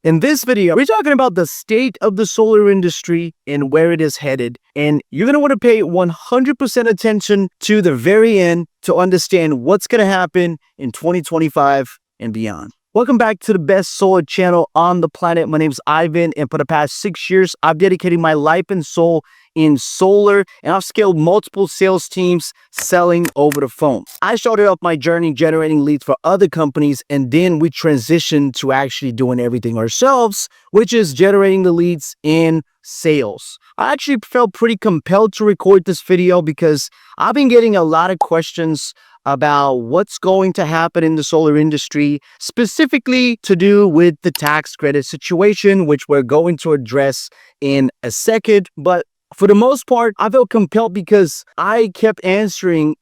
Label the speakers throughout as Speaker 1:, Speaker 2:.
Speaker 1: In this video, we're talking about the state of the solar industry and where it is headed. And you're going to want to pay 100% attention to the very end to understand what's going to happen in 2025 and beyond. Welcome back to the best solar channel on the planet. My name is Ivan, and for the past 6 years, I've dedicated my life and soul in solar, and I've scaled multiple sales teams selling over the phone. I started off my journey generating leads for other companies, and then we transitioned to actually doing everything ourselves, which is generating the leads in sales. I actually felt pretty compelled to record this video because I've been getting a lot of questions about what's going to happen in the solar industry, specifically to do with the tax credit situation, which we're going to address in a second. But for the most part, I felt compelled because I kept answering,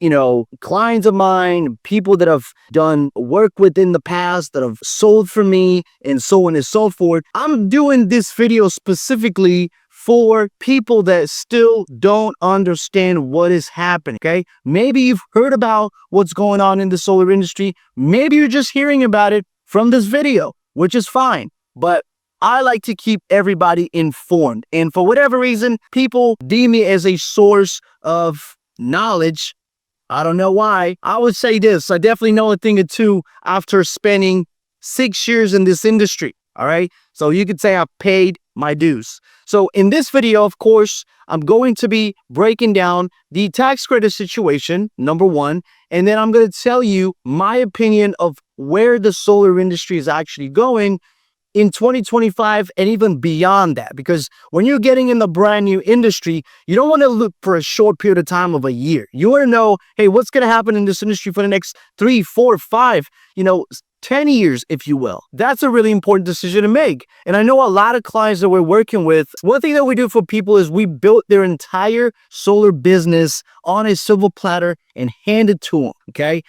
Speaker 1: clients of mine, people that have done work within the past, that have sold for me, and so on and so forth. I'm doing this video specifically for people that still don't understand what is happening, okay? Maybe you've heard about what's going on in the solar industry. Maybe you're just hearing about it from this video, which is fine. But I like to keep everybody informed. And for whatever reason, people deem me as a source of knowledge. I don't know why. I would say this. I definitely know a thing or two after spending 6 years in this industry, all right? So you could say I paid my dues. So in this video, of course, I'm going to be breaking down the tax credit situation, number one, and then I'm going to tell you my opinion of where the solar industry is actually going in 2025 and even beyond that. Because when you're getting in the brand new industry, you don't want to look for a short period of time of a year. You want to know, hey, what's going to happen in this industry for the next 3, 4, 5, 10 years, if you will. That's a really important decision to make. And I know a lot of clients that we're working with, one thing that we do for people is we built their entire solar business on a silver platter and hand it to them, okay?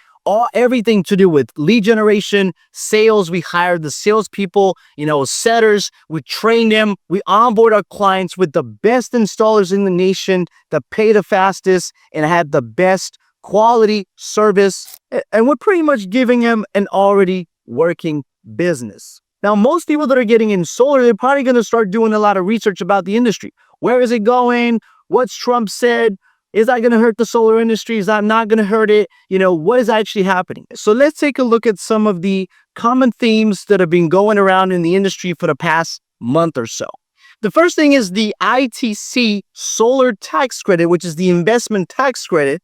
Speaker 1: Everything to do with lead generation, sales. We hire the salespeople, setters. We train them. We onboard our clients with the best installers in the nation that pay the fastest and have the best quality service. And we're pretty much giving them an already working business. Now, most people that are getting in solar, they're probably going to start doing a lot of research about the industry. Where is it going? What's Trump said? Is that going to hurt the solar industry? Is that not going to hurt it? What is actually happening? So let's take a look at some of the common themes that have been going around in the industry for the past month or so. The first thing is the ITC solar tax credit, which is the investment tax credit,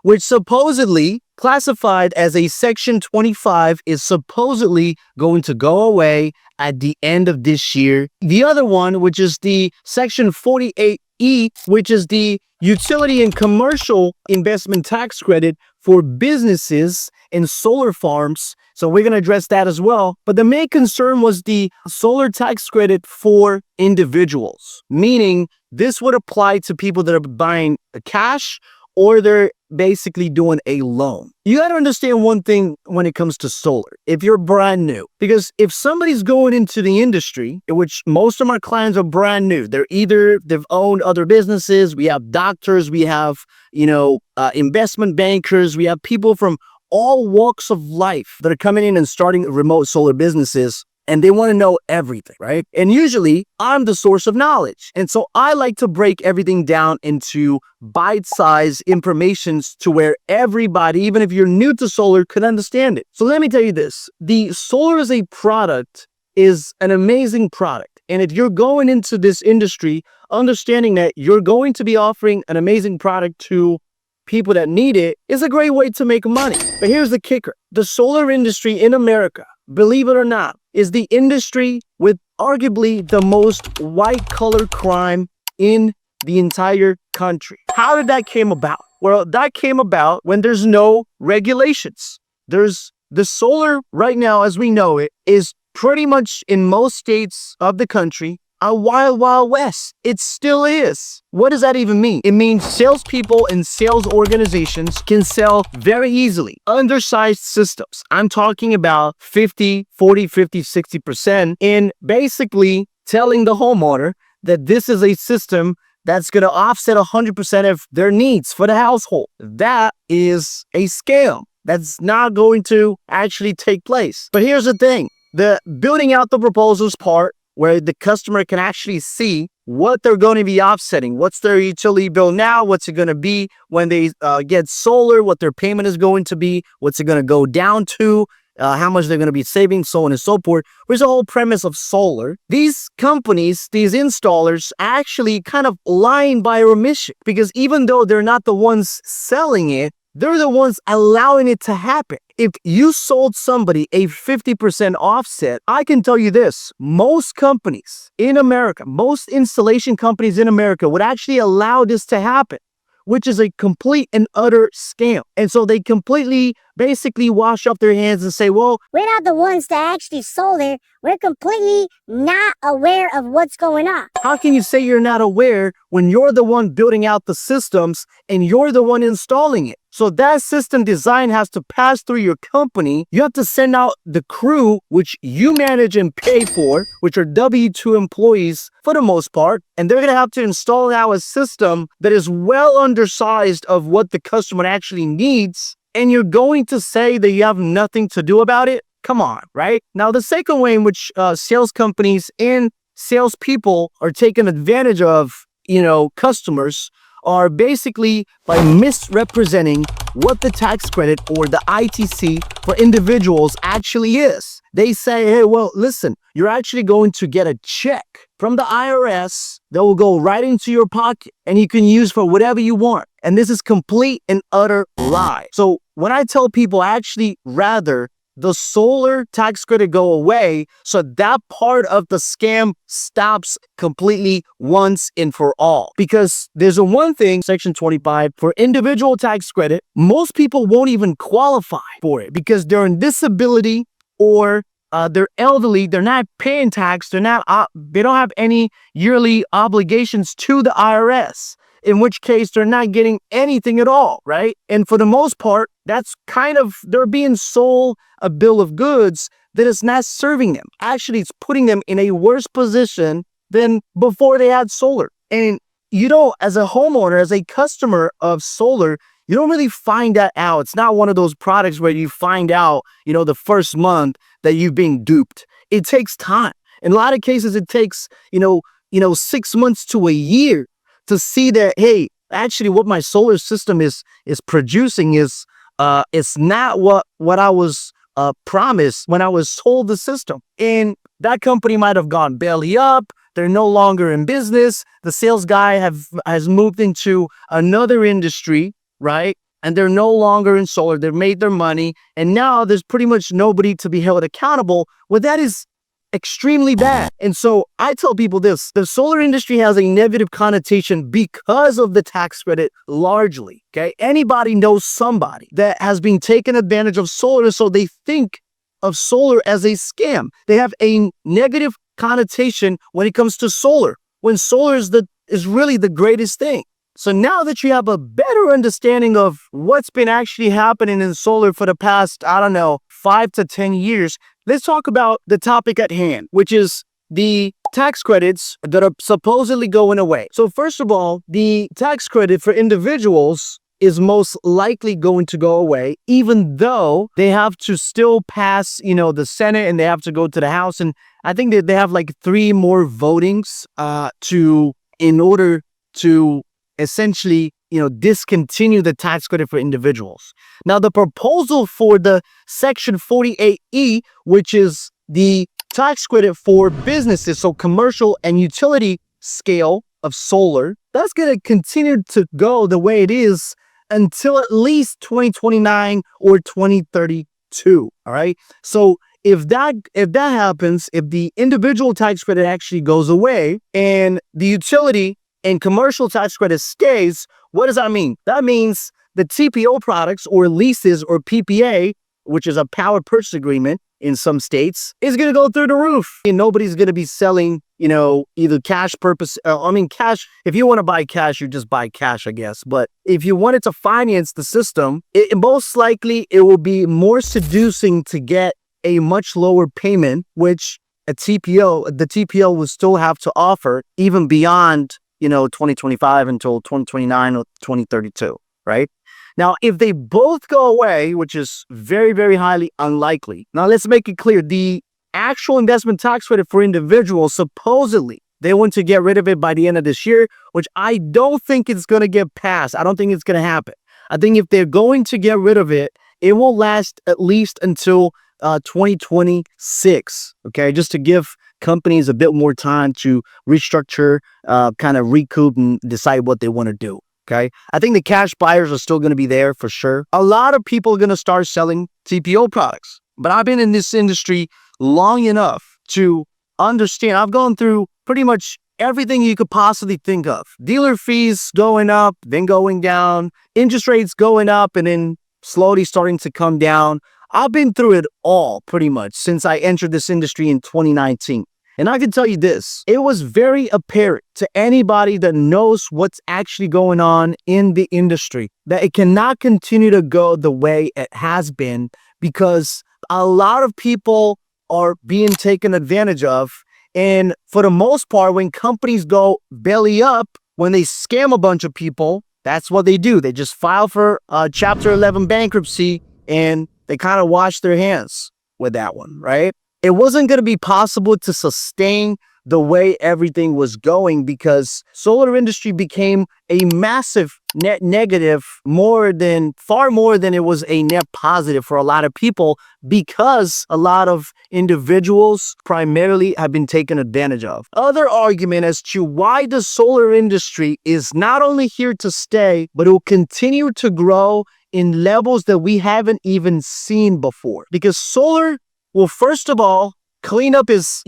Speaker 1: which supposedly classified as a Section 25 is supposedly going to go away at the end of this year. The other one, which is the Section 48E, which is the utility and commercial investment tax credit for businesses and solar farms. So we're going to address that as well. But the main concern was the solar tax credit for individuals, meaning this would apply to people that are buying cash or they're basically doing a loan. You got to understand one thing when it comes to solar, if you're brand new, because if somebody's going into the industry, which most of our clients are brand new, they've owned other businesses. We have doctors, we have, investment bankers, we have people from all walks of life that are coming in and starting remote solar businesses. And they want to know everything, right? And usually I'm the source of knowledge. And so I like to break everything down into bite-sized informations to where everybody, even if you're new to solar, could understand it. So let me tell you this. The solar as a product is an amazing product. And if you're going into this industry, understanding that you're going to be offering an amazing product to people that need it is a great way to make money. But here's the kicker. The solar industry in America, believe it or not, is the industry with arguably the most white-collar crime in the entire country. How did that came about? Well, that came about when there's no regulations. There's the solar right now, as we know it, is pretty much in most states of the country a wild, wild west. It still is. What does that even mean? It means salespeople and sales organizations can sell very easily undersized systems. I'm talking about 50, 40, 50, 60% in basically telling the homeowner that this is a system that's going to offset 100% of their needs for the household. That is a scam. That's not going to actually take place. But here's the thing. The building out the proposals part where the customer can actually see what they're going to be offsetting. What's their utility bill now? What's it going to be when they get solar? What their payment is going to be? What's it going to go down to? How much they're going to be saving, so on and so forth. Where's the whole premise of solar? These companies, these installers, actually kind of lying by omission, because even though they're not the ones selling it, they're the ones allowing it to happen. If you sold somebody a 50% offset, I can tell you this, most companies in America, most installation companies in America would actually allow this to happen, which is a complete and utter scam. And so they completely basically wash up their hands and say, well,
Speaker 2: we're not the ones that actually sold it. We're completely not aware of what's going on.
Speaker 1: How can you say you're not aware when you're the one building out the systems and you're the one installing it? So that system design has to pass through your company. You have to send out the crew, which you manage and pay for, which are W-2 employees for the most part. And they're going to have to install now a system that is well undersized of what the customer actually needs. And you're going to say that you have nothing to do about it? Come on, right? Now, the second way in which sales companies and salespeople are taking advantage of, customers are basically by misrepresenting what the tax credit or the ITC for individuals actually is. They say, hey, well, listen, you're actually going to get a check from the IRS that will go right into your pocket and you can use for whatever you want. And this is complete and utter lie. So when I tell people actually rather the solar tax credit go away, so that part of the scam stops completely once and for all. Because there's a one thing, Section 25, for individual tax credit, most people won't even qualify for it because they're on disability or they're elderly, they're not paying tax, they don't have any yearly obligations to the IRS. In which case they're not getting anything at all, right? And for the most part, that's kind of, they're being sold a bill of goods that is not serving them. Actually, it's putting them in a worse position than before they had solar. And as a homeowner, as a customer of solar, you don't really find that out. It's not one of those products where you find out, the first month that you've been duped. It takes time. In a lot of cases, it takes, 6 months to a year to see that, hey, actually what my solar system is producing is it's not what I was promised when I was sold the system. And that company might have gone belly up. They're no longer in business. The sales guy has moved into another industry, right? And they're no longer in solar. They've made their money. And now there's pretty much nobody to be held accountable. Well, that is extremely bad. And so I tell people this, the solar industry has a negative connotation because of the tax credit largely, okay? Anybody knows somebody that has been taken advantage of solar, so they think of solar as a scam. They have a negative connotation when it comes to solar, when solar is really the greatest thing. So now that you have a better understanding of what's been actually happening in solar for the past, 5 to 10 years, let's talk about the topic at hand, which is the tax credits that are supposedly going away. So first of all, the tax credit for individuals is most likely going to go away, even though they have to still pass, the Senate, and they have to go to the House. And I think that they have like 3 more votings in order to essentially, discontinue the tax credit for individuals. Now, the proposal for the Section 48E, which is the tax credit for businesses, so commercial and utility scale of solar, that's going to continue to go the way it is until at least 2029 or 2032. All right. So if that happens, if the individual tax credit actually goes away and the utility and commercial tax credit stays, what does that mean? That means the TPO products or leases or PPA, which is a power purchase agreement in some states, is going to go through the roof. And nobody's going to be selling, either cash purpose. Cash. If you want to buy cash, you just buy cash, I guess. But if you wanted to finance the system, most likely it will be more seducing to get a much lower payment, which the TPO will still have to offer even beyond 2025 until 2029 or 2032, right? Now, if they both go away, which is very, very highly unlikely. Now, let's make it clear. The actual investment tax credit for individuals, supposedly, they want to get rid of it by the end of this year, which I don't think it's going to get passed. I don't think it's going to happen. I think if they're going to get rid of it, it will last at least until 2026, okay? Just to give companies a bit more time to restructure, kind of recoup and decide what they want to do, okay? I think the cash buyers are still going to be there for sure. A lot of people are going to start selling TPO products, but I've been in this industry long enough to understand. I've gone through pretty much everything you could possibly think of. Dealer fees going up, then going down, interest rates going up, and then slowly starting to come down. I've been through it all pretty much since I entered this industry in 2019. And I can tell you this, it was very apparent to anybody that knows what's actually going on in the industry that it cannot continue to go the way it has been, because a lot of people are being taken advantage of. And for the most part, when companies go belly up, when they scam a bunch of people, that's what they do. They just file for Chapter 11 bankruptcy, and they kind of wash their hands with that one, right? It wasn't going to be possible to sustain the way everything was going, because solar industry became a massive net negative, far more than it was a net positive for a lot of people, because a lot of individuals primarily have been taken advantage of. Other argument as to why the solar industry is not only here to stay, but it will continue to grow in levels that we haven't even seen before. Because solar will, first of all, clean up his,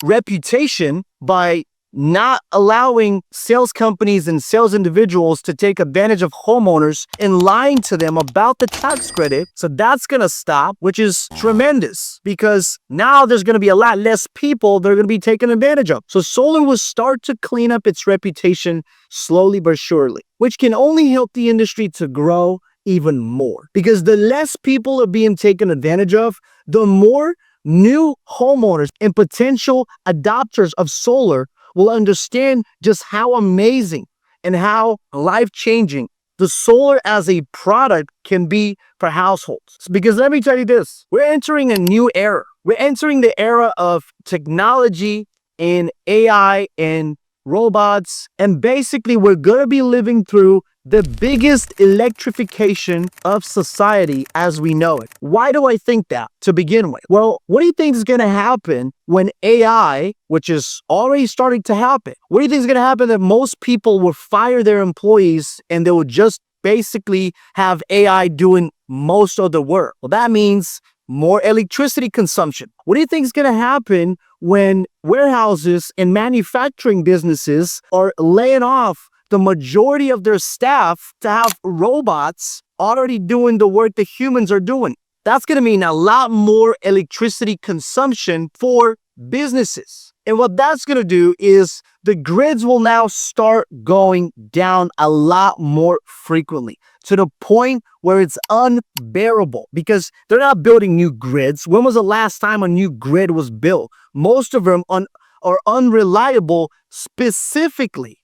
Speaker 1: reputation by not allowing sales companies and sales individuals to take advantage of homeowners and lying to them about the tax credit. So that's going to stop, which is tremendous, because now there's going to be a lot less people that are going to be taken advantage of. So solar will start to clean up its reputation slowly but surely, which can only help the industry to grow even more, because the less people are being taken advantage of, the more new homeowners and potential adopters of solar will understand just how amazing and how life-changing the solar as a product can be for households. Because let me tell you this, we're entering a new era. We're entering the era of technology and AI and robots, and basically we're going to be living through the biggest electrification of society as we know it. Why do I think that to begin with? Well, what do you think is going to happen when AI, which is already starting to happen, what do you think is going to happen that most people will fire their employees and they will just basically have AI doing most of the work? Well, that means more electricity consumption. What do you think is going to happen when warehouses and manufacturing businesses are laying off the majority of their staff to have robots already doing the work that humans are doing? That's going to mean a lot more electricity consumption for businesses. And what that's going to do is the grids will now start going down a lot more frequently, to the point where it's unbearable, because they're not building new grids. When was the last time a new grid was built? Most of them are unreliable, specifically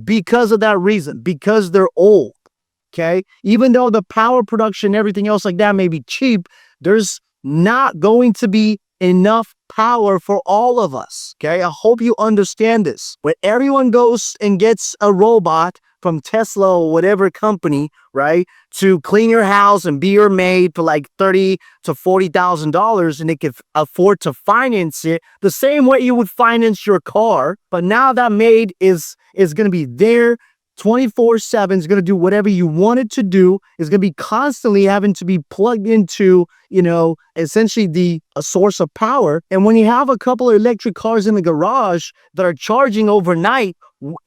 Speaker 1: because of that reason, because they're old, okay? Even though the power production and everything else like that may be cheap, there's not going to be enough power for all of us, okay? I hope you understand this. When everyone goes and gets a robot from Tesla or whatever company, right, to clean your house and be your maid for like $30,000 to $40,000, and they can afford to finance it the same way you would finance your car. But now that maid is going to be there 24/7, is going to do whatever you want it to do, is going to be constantly having to be plugged into, essentially a source of power. And when you have a couple of electric cars in the garage that are charging overnight,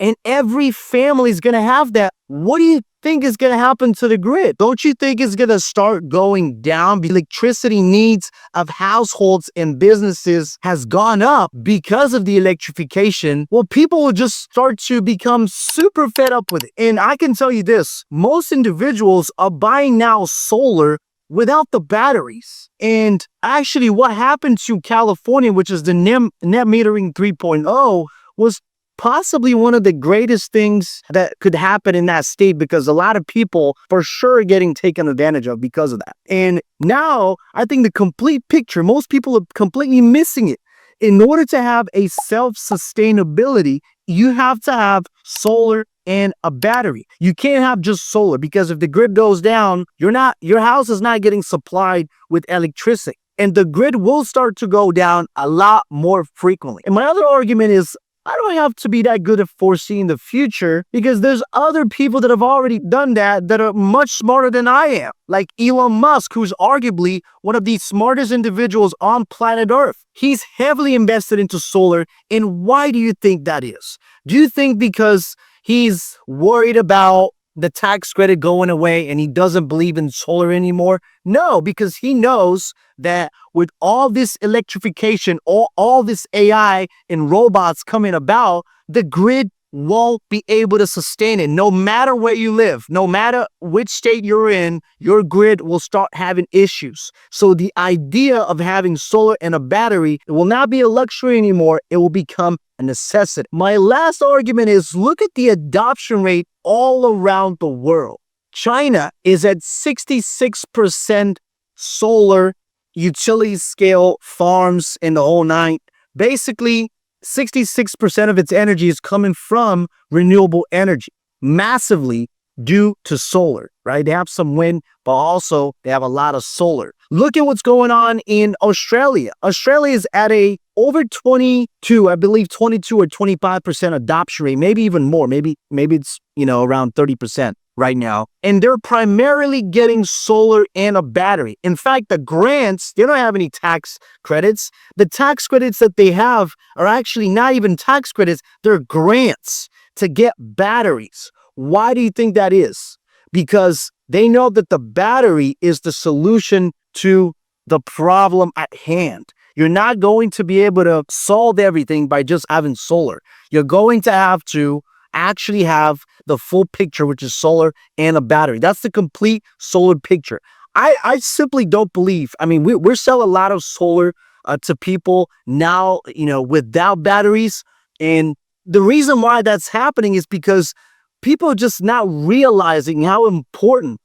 Speaker 1: and every family is going to have that, what do you think is going to happen to the grid? Don't you think it's going to start going down? The electricity needs of households and businesses has gone up because of the electrification. Well, people will just start to become super fed up with it. And I can tell you this, most individuals are buying now solar without the batteries. And actually what happened to California, which is the net metering 3.0, was possibly one of the greatest things that could happen in that state, because a lot of people for sure are getting taken advantage of because of that. And now I think the complete picture, most people are completely missing it. In order to have a self-sustainability, you have to have solar and a battery. You can't have just solar, because if the grid goes down, your house is not getting supplied with electricity. And the grid will start to go down a lot more frequently. And my other argument is, I don't have to be that good at foreseeing the future, because there's other people that have already done that are much smarter than I am. Like Elon Musk, who's arguably one of the smartest individuals on planet Earth. He's heavily invested into solar. And why do you think that is? Do you think because he's worried about the tax credit going away and he doesn't believe in solar anymore? No, because he knows that with all this electrification, all this AI and robots coming about, the grid won't be able to sustain it. No matter where you live, no matter which state you're in, your grid will start having issues. So the idea of having solar and a battery, it will not be a luxury anymore. It will become a necessity. My last argument is, look at the adoption rate all around the world. China is at 66% solar, utility scale farms in the whole nine. Basically, 66% of its energy is coming from renewable energy, massively due to solar, right? They have some wind, but also they have a lot of solar. Look at what's going on in Australia. Australia is at a over 22, I believe 22 or 25% adoption rate, maybe even more. Maybe it's, around 30% right now. And they're primarily getting solar and a battery. In fact, the grants, they don't have any tax credits. The tax credits that they have are actually not even tax credits. They're grants to get batteries. Why do you think that is? Because they know that the battery is the solution to the problem at hand. You're not going to be able to solve everything by just having solar. You're going to have to actually have the full picture, which is solar and a battery. That's the complete solar picture. I simply don't believe. I mean, we're selling a lot of solar to people now, without batteries. And the reason why that's happening is because people are just not realizing how important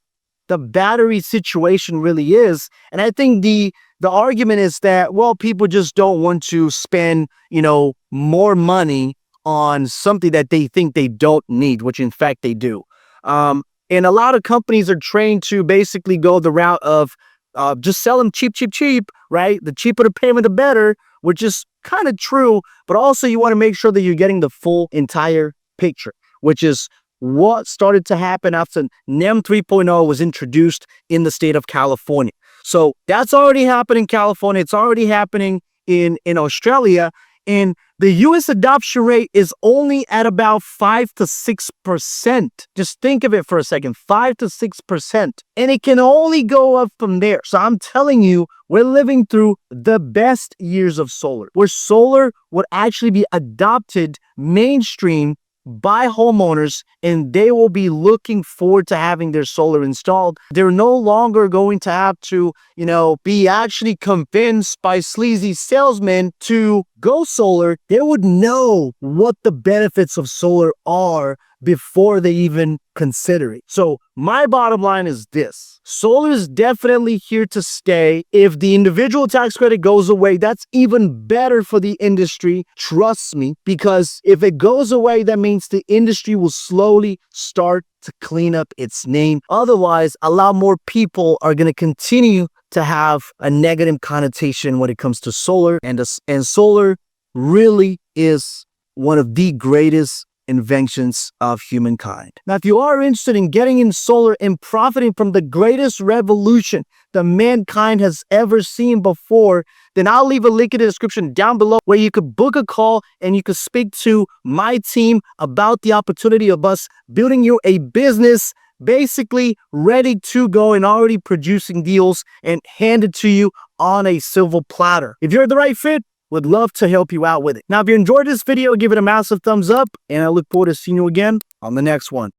Speaker 1: the battery situation really is. And I think the argument is that, well, people just don't want to spend, more money on something that they think they don't need, which in fact they do. And a lot of companies are trained to basically go the route of just sell them cheap, right? The cheaper the payment, the better, which is kind of true. But also you want to make sure that you're getting the full entire picture, which is what started to happen after NEM 3.0 was introduced in the state of California. So that's already happening in California. It's already happening in Australia. And the US adoption rate is only at about 5 to 6%. Just think of it for a second, 5 to 6%. And it can only go up from there. So I'm telling you, we're living through the best years of solar, where solar would actually be adopted mainstream by homeowners, and they will be looking forward to having their solar installed. They're no longer going to have to, be actually convinced by sleazy salesmen to go solar. They would know what the benefits of solar are before they even consider it. So my bottom line is this: solar is definitely here to stay. If the individual tax credit goes away, that's even better for the industry. Trust me, because if it goes away, that means the industry will slowly start to clean up its name. Otherwise, a lot more people are going to continue to have a negative connotation when it comes to solar, and solar really is one of the greatest inventions of humankind. Now, if you are interested in getting in solar and profiting from the greatest revolution that mankind has ever seen before, then I'll leave a link in the description down below where you could book a call and you could speak to my team about the opportunity of us building you a business basically ready to go and already producing deals and handed to you on a silver platter. If you're the right fit, would love to help you out with it. Now, if you enjoyed this video, give it a massive thumbs up, and I look forward to seeing you again on the next one.